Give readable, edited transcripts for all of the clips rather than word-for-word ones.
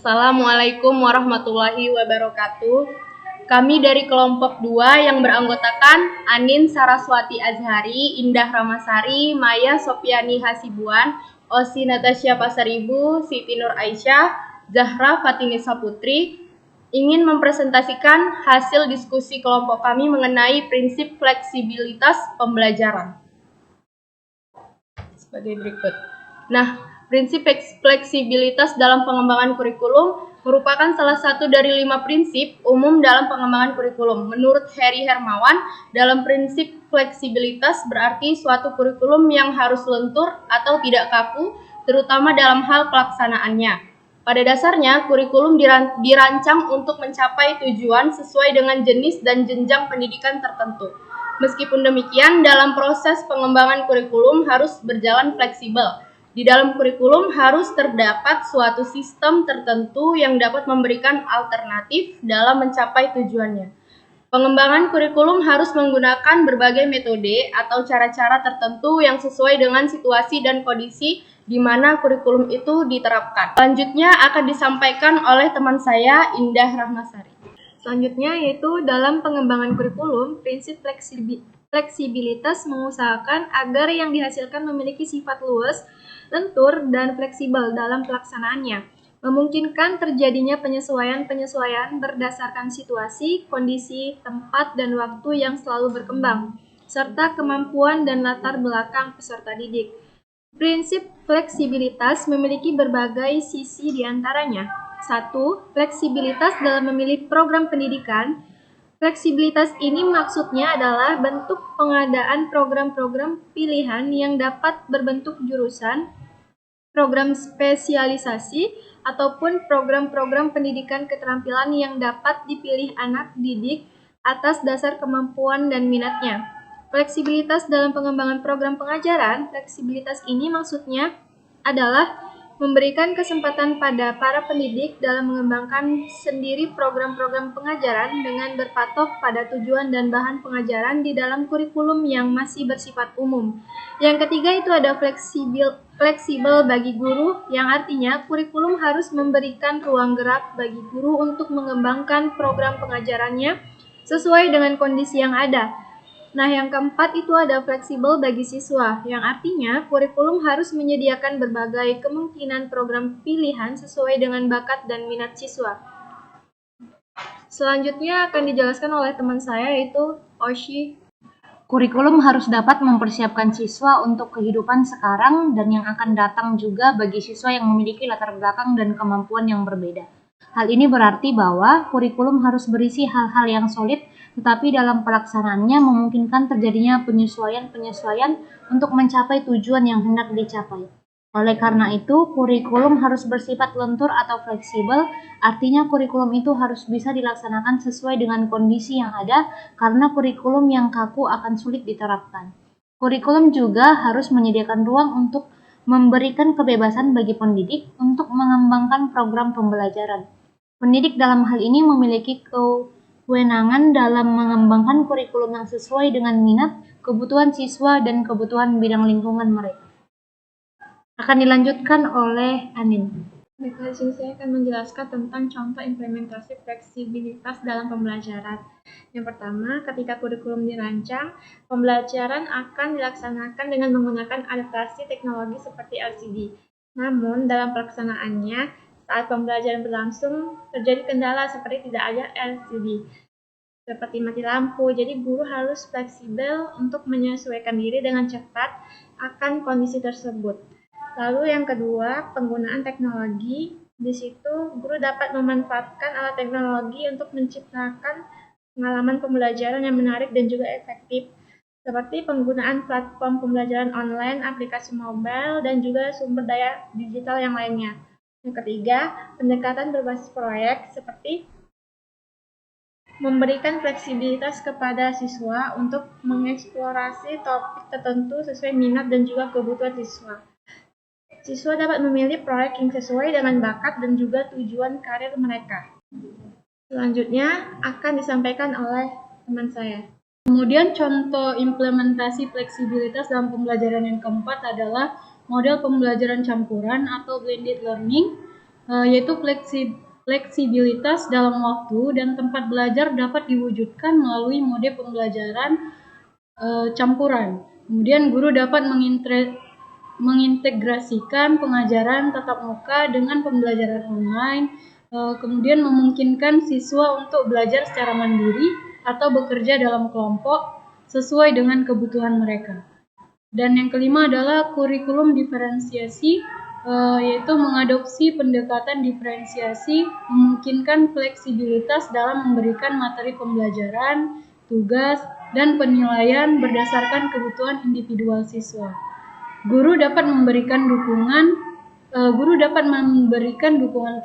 Assalamualaikum warahmatullahi wabarakatuh. Kami dari kelompok 2 yang beranggotakan Anin Saraswati Azhari, Indah Ramasari, Maya Sofiani Hasibuan, Osi Natasha Pasaribu, Siti Nur Aisyah, Zahra Fatinisa Putri, ingin mempresentasikan hasil diskusi kelompok kami mengenai prinsip fleksibilitas pembelajaran. Sebagai berikut. Nah, prinsip fleksibilitas dalam pengembangan kurikulum merupakan salah satu dari 5 prinsip umum dalam pengembangan kurikulum. Menurut Heri Hermawan, dalam prinsip fleksibilitas berarti suatu kurikulum yang harus lentur atau tidak kaku, terutama dalam hal pelaksanaannya. Pada dasarnya, kurikulum dirancang untuk mencapai tujuan sesuai dengan jenis dan jenjang pendidikan tertentu. Meskipun demikian, dalam proses pengembangan kurikulum harus berjalan fleksibel. Di dalam kurikulum harus terdapat suatu sistem tertentu yang dapat memberikan alternatif dalam mencapai tujuannya. Pengembangan kurikulum harus menggunakan berbagai metode atau cara-cara tertentu yang sesuai dengan situasi dan kondisi di mana kurikulum itu diterapkan. Selanjutnya akan disampaikan oleh teman saya, Indah Rahmasari. Selanjutnya yaitu dalam pengembangan kurikulum, prinsip fleksibilitas mengusahakan agar yang dihasilkan memiliki sifat luas, lentur, dan fleksibel dalam pelaksanaannya, memungkinkan terjadinya penyesuaian-penyesuaian berdasarkan situasi, kondisi, tempat, dan waktu yang selalu berkembang, serta kemampuan dan latar belakang peserta didik. Prinsip fleksibilitas memiliki berbagai sisi diantaranya. 1. Fleksibilitas dalam memilih program pendidikan. Fleksibilitas ini maksudnya adalah bentuk pengadaan program-program pilihan yang dapat berbentuk jurusan, program spesialisasi, ataupun program-program pendidikan keterampilan yang dapat dipilih anak didik atas dasar kemampuan dan minatnya. Fleksibilitas dalam pengembangan program pengajaran. Fleksibilitas ini maksudnya adalah memberikan kesempatan pada para pendidik dalam mengembangkan sendiri program-program pengajaran dengan berpatok pada tujuan dan bahan pengajaran di dalam kurikulum yang masih bersifat umum. Yang ketiga itu ada fleksibel bagi guru, yang artinya kurikulum harus memberikan ruang gerak bagi guru untuk mengembangkan program pengajarannya sesuai dengan kondisi yang ada. Nah, yang keempat itu ada fleksibel bagi siswa, yang artinya kurikulum harus menyediakan berbagai kemungkinan program pilihan sesuai dengan bakat dan minat siswa. Selanjutnya akan dijelaskan oleh teman saya yaitu Oshi. Kurikulum harus dapat mempersiapkan siswa untuk kehidupan sekarang dan yang akan datang juga bagi siswa yang memiliki latar belakang dan kemampuan yang berbeda. Hal ini berarti bahwa kurikulum harus berisi hal-hal yang solid, tetapi dalam pelaksanaannya memungkinkan terjadinya penyesuaian-penyesuaian untuk mencapai tujuan yang hendak dicapai. Oleh karena itu, kurikulum harus bersifat lentur atau fleksibel, artinya kurikulum itu harus bisa dilaksanakan sesuai dengan kondisi yang ada, karena kurikulum yang kaku akan sulit diterapkan. Kurikulum juga harus menyediakan ruang untuk memberikan kebebasan bagi pendidik untuk mengembangkan program pembelajaran. Pendidik dalam hal ini memiliki kewenangan dalam mengembangkan kurikulum yang sesuai dengan minat, kebutuhan siswa, dan kebutuhan bidang lingkungan mereka. Akan dilanjutkan oleh Anin. Baik, di sini saya akan menjelaskan tentang contoh implementasi fleksibilitas dalam pembelajaran. Yang pertama, ketika kurikulum dirancang, pembelajaran akan dilaksanakan dengan menggunakan adaptasi teknologi seperti LCD. Namun, dalam pelaksanaannya, saat pembelajaran berlangsung, terjadi kendala seperti tidak ada LCD, seperti mati lampu. Jadi, guru harus fleksibel untuk menyesuaikan diri dengan cepat akan kondisi tersebut. Lalu yang kedua, penggunaan teknologi. Di situ, guru dapat memanfaatkan alat teknologi untuk menciptakan pengalaman pembelajaran yang menarik dan juga efektif, seperti penggunaan platform pembelajaran online, aplikasi mobile, dan juga sumber daya digital yang lainnya. Yang ketiga, pendekatan berbasis proyek, seperti memberikan fleksibilitas kepada siswa untuk mengeksplorasi topik tertentu sesuai minat dan juga kebutuhan siswa. Siswa dapat memilih proyek yang sesuai dengan bakat dan juga tujuan karir mereka. Selanjutnya akan disampaikan oleh teman saya. Kemudian contoh implementasi fleksibilitas dalam pembelajaran yang keempat adalah model pembelajaran campuran atau blended learning. yaitu fleksibilitas dalam waktu dan tempat belajar dapat diwujudkan melalui mode pembelajaran campuran. Kemudian guru dapat mengintegrasikan pengajaran tatap muka dengan pembelajaran online, kemudian memungkinkan siswa untuk belajar secara mandiri atau bekerja dalam kelompok sesuai dengan kebutuhan mereka. Dan yang kelima adalah kurikulum diferensiasi, yaitu mengadopsi pendekatan diferensiasi, memungkinkan fleksibilitas dalam memberikan materi pembelajaran, tugas, dan penilaian berdasarkan kebutuhan individual siswa. Guru dapat memberikan dukungan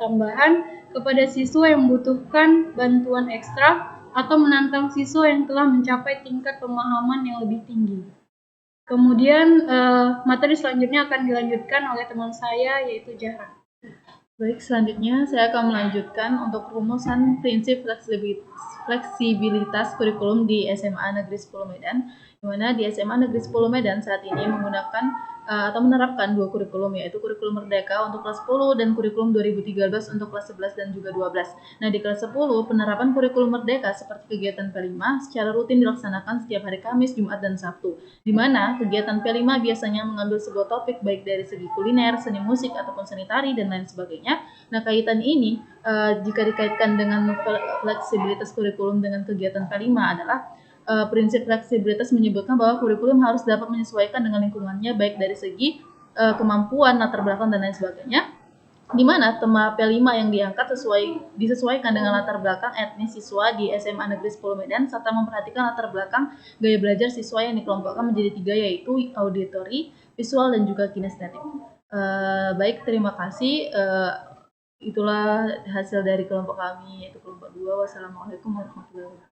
tambahan kepada siswa yang membutuhkan bantuan ekstra atau menantang siswa yang telah mencapai tingkat pemahaman yang lebih tinggi. Kemudian materi selanjutnya akan dilanjutkan oleh teman saya, yaitu Jahra. Baik, selanjutnya saya akan melanjutkan untuk rumusan prinsip fleksibilitas kurikulum di SMA Negeri 10 Medan, di mana di SMA Negeri 10 Medan saat ini menggunakan atau menerapkan dua kurikulum, yaitu kurikulum Merdeka untuk kelas 10 dan kurikulum 2013 untuk kelas 11 dan juga 12. Nah, di kelas 10, penerapan kurikulum Merdeka seperti kegiatan P5 secara rutin dilaksanakan setiap hari Kamis, Jumat, dan Sabtu, di mana kegiatan P5 biasanya mengambil sebuah topik baik dari segi kuliner, seni musik, ataupun seni tari, dan lain sebagainya. Nah, kaitan ini jika dikaitkan dengan fleksibilitas kurikulum dengan kegiatan P5 adalah prinsip fleksibilitas menyebutkan bahwa kurikulum harus dapat menyesuaikan dengan lingkungannya baik dari segi kemampuan, latar belakang, dan lain sebagainya. Di mana tema P5 yang diangkat disesuaikan dengan latar belakang etnis siswa di SMA Negeri 10 Medan serta memperhatikan latar belakang gaya belajar siswa yang dikelompokkan menjadi 3, yaitu auditori, visual, dan juga kinestetik. Baik, terima kasih. Itulah hasil dari kelompok kami, yaitu kelompok 2. Wassalamualaikum warahmatullahi wabarakatuh.